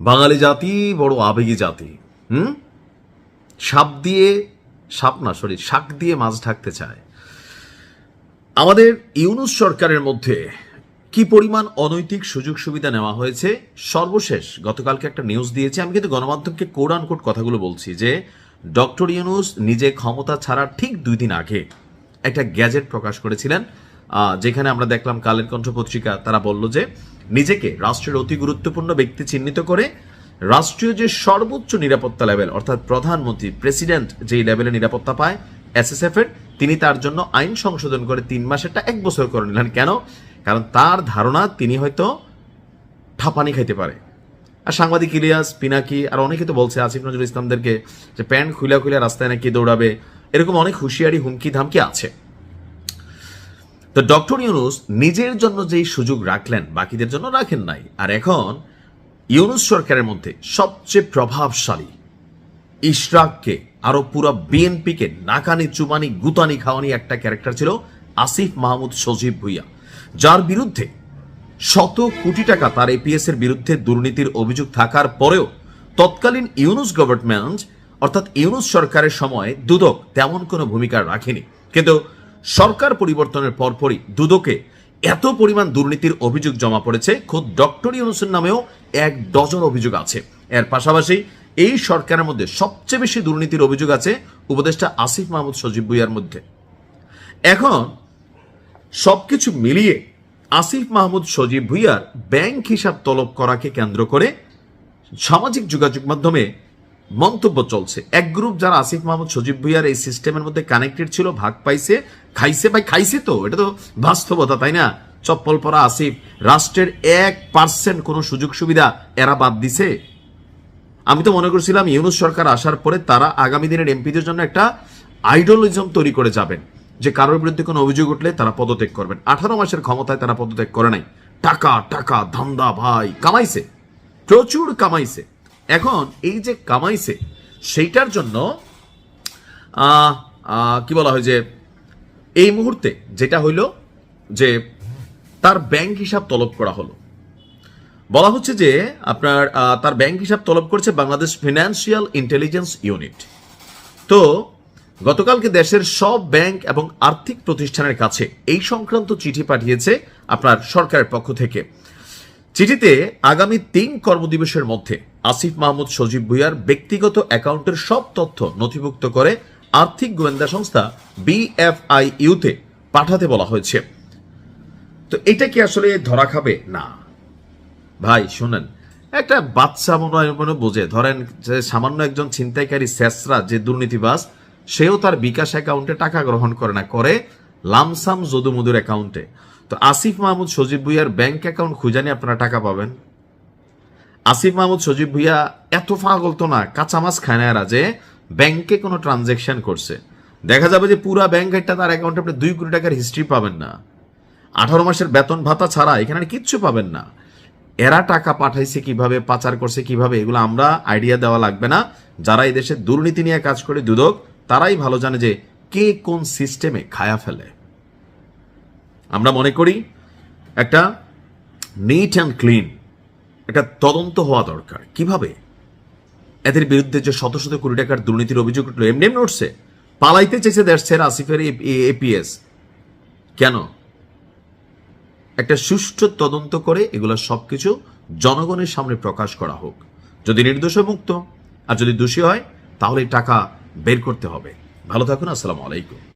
বাঙালি জাতি বড় আবেগী জাতি। শাক দিয়ে মাছ ঢাকতে চায়। আমাদের ইউনূস সরকারের মধ্যে কি পরিমাণ অনৈতিক সুযোগ সুবিধা নেওয়া হয়েছে। সর্বশেষ গতকালকে একটা নিউজ দিয়েছে, আমি কিন্তু গণমাধ্যমকে কোড আনকোড কথাগুলো বলছি, যে ডক্টর ইউনূস নিজে ক্ষমতা ছাড়ার ঠিক 2 দিন আগে একটা গ্যাজেট প্রকাশ করেছিলেন, যেখানে আমরা দেখলাম কালের কণ্ঠ পত্রিকা তারা বলল যে নিজেকে রাষ্ট্রের অতি গুরুত্বপূর্ণ ব্যক্তি চিহ্নিত করে রাষ্ট্রীয় যে সর্বোচ্চ নিরাপত্তা লেভেল, অর্থাৎ প্রধানমন্ত্রী প্রেসিডেন্ট যেই লেভেলে নিরাপত্তা পায় SSF এর, তিনি তার জন্য আইন সংশোধন করে 3 মাসেরটা 1 বছর করে নিলেন। কেন? কারণ তার ধারণা তিনি হয়তো ঠাপানি খাইতে পারে। আর সাংবাদিক ইলিয়াস পিনাকি আর অনেকে তো বলছে আসিফ নজরুল ইসলামদেরকে যে প্যান্ট খুলে রাস্তায় নাকি দৌড়াবে, এরকম অনেক হুঁশিয়ারি হুমকি ধামকি আছে। তো ডক্টর ইউনূস নিজের জন্য যেই সুযোগ রাখলেন বাকিদের জন্য রাখেন নাই। আর এখন ইউনূস সরকারের মধ্যে সবচেয়ে প্রভাবশালী ইশরাককে আরো পুরো বিএনপিকে নাকানি চুমানি গুতানি খাওয়ানি একটা ক্যারেক্টার ছিল আসিফ মাহমুদ সজীব ভুইয়া, যার বিরুদ্ধে শত কোটি টাকা তার APS এর বিরুদ্ধে দুর্নীতির অভিযোগ থাকার পরেও তৎকালীন ইউনূস গভর্নমেন্ট অর্থাৎ ইউনূস সরকারের সময় দুদক তেমন কোনো ভূমিকা রাখেনি। কিন্তু সরকার পরিবর্তনের পরপরই দুদকে এত পরিমাণ দুর্নীতির অভিযোগ জমা পড়েছে, খোদ ডক্টর ইউনূসের নামেও 1 ডজন অভিযোগ আছে। এর পাশাপাশি এই সরকারের মধ্যে সবচেয়ে বেশি দুর্নীতির অভিযোগ আছে উপদেষ্টা আসিফ মাহমুদ সজীব ভুইয়ার মধ্যে। এখন সবকিছু মিলিয়ে আসিফ মাহমুদ সজীব ভুইয়ার ব্যাংক হিসাব তলব করাকে কেন্দ্র করে সামাজিক যোগাযোগ মাধ্যমে মন্তব্য চলছে। এক গ্রুপ যারা আসিফ মাহমুদ সজীব ভুইয়ার এই সিস্টেমের মধ্যে কানেক্টেড ছিল, ভাগ পাইছে, খাইছে। ভাই খাইছে তো, এটা তো বাস্তবতা, তাই না? চপ্পল পরা আসিফ রাষ্ট্রের 1% কোনো সুযোগ সুবিধা এরা বাদ দিছে। আমি তো মনে করছিলাম ইউনূস সরকার আসার পরে তারা আগামী দিনের এমপিদের জন্য একটা আইডিওলজিজম তৈরি করে যাবেন, যে কারোর বিরুদ্ধে কোনো অভিযোগ উঠলে তারা পদত্যাগ করবেন। 18 মাসের ক্ষমতায় তারা পদত্যাগ করে নাই। টাকা টাকা ধান্দা, ভাই কামাইছে, প্রচুর কামাইছে। এখন এই যে কামাইছে সেইটার জন্য কি বলা হয়, যে এই মুহূর্তে যেটা হইল যে তার ব্যাংক হিসাব তলব করা হলো। বলা হচ্ছে যে আপনার তার ব্যাংক হিসাব তলব করেছে বাংলাদেশ ফিনান্সিয়াল ইন্টেলিজেন্স ইউনিট। তো গতকালকে দেশের সব ব্যাংক এবং আর্থিক প্রতিষ্ঠানের কাছে এই সংক্রান্ত চিঠি পাঠিয়েছে আপনার সরকারের পক্ষ থেকে। চিঠিতে আগামী 3 কর্মদিবসের মধ্যে আসিফ মাহমুদ সজীব ভুইয়ার ব্যক্তিগত অ্যাকাউন্টের সব তথ্য নথিভুক্ত করে আর্থিক গোয়েন্দা সংস্থা BFIU তে পাঠাতে বলা হয়েছে। তো এটা কি আসলে ধরা খাবে? না ভাই, শুনেন, একটা বাচ্চা মনে বোঝে। ধরেন যে সামান্য একজন ছিনতাইকারী শেষরা যে দুর্নীতিবাজ, সেও তার বিকাশ অ্যাকাউন্টে টাকা গ্রহণ করে না, করে লামসাম যদুমধুর অ্যাকাউন্টে। তো আসিফ মাহমুদ সজীব ভুইয়ার ব্যাংক অ্যাকাউন্ট খুঁজে নিয়ে আপনারা টাকা পাবেন। আসিফ মাহমুদ সজীব ভুইয়া এত পাগল তো না, কাঁচা মাছ খায় না এরা, যে ব্যাংকে কোনো ট্রানজেকশন করছে। দেখা যাবে যে পুরা ব্যাংক একটা তার অ্যাকাউন্টে আপনি 2 কোটি টাকার হিস্ট্রি পাবেন না। 18 মাসের বেতন ভাতা ছাড়া এখানে কিচ্ছু পাবেন না। এরা টাকা পাঠাইছে কিভাবে, পাচার করছে কিভাবে, এগুলো আমরা আইডিয়া দেওয়া লাগবে না। যারা এই দেশে দুর্নীতি নিয়ে কাজ করে দুদক, তারাই ভালো জানে যে কে কোন সিস্টেমে খায়া ফেলে। আমরা মনে করি একটা নিট অ্যান্ড ক্লিন একটা তদন্ত হওয়া দরকার। কিভাবে এদের বিরুদ্ধে যে শত শত কোটি টাকার দুর্নীতির অভিযোগ উঠলো, এমনি উঠছে, পালাইতে চেয়েছে দেশ ছেড়ে আসিফের APS। কেন? একটা সুষ্ঠু তদন্ত করে এগুলো সবকিছু জনগণের সামনে প্রকাশ করা হোক। যদি নির্দোষ মুক্ত, আর যদি দোষী হয় তাহলে টাকা বের করতে হবে। ভালো থাকুন, আসসালামু আলাইকুম।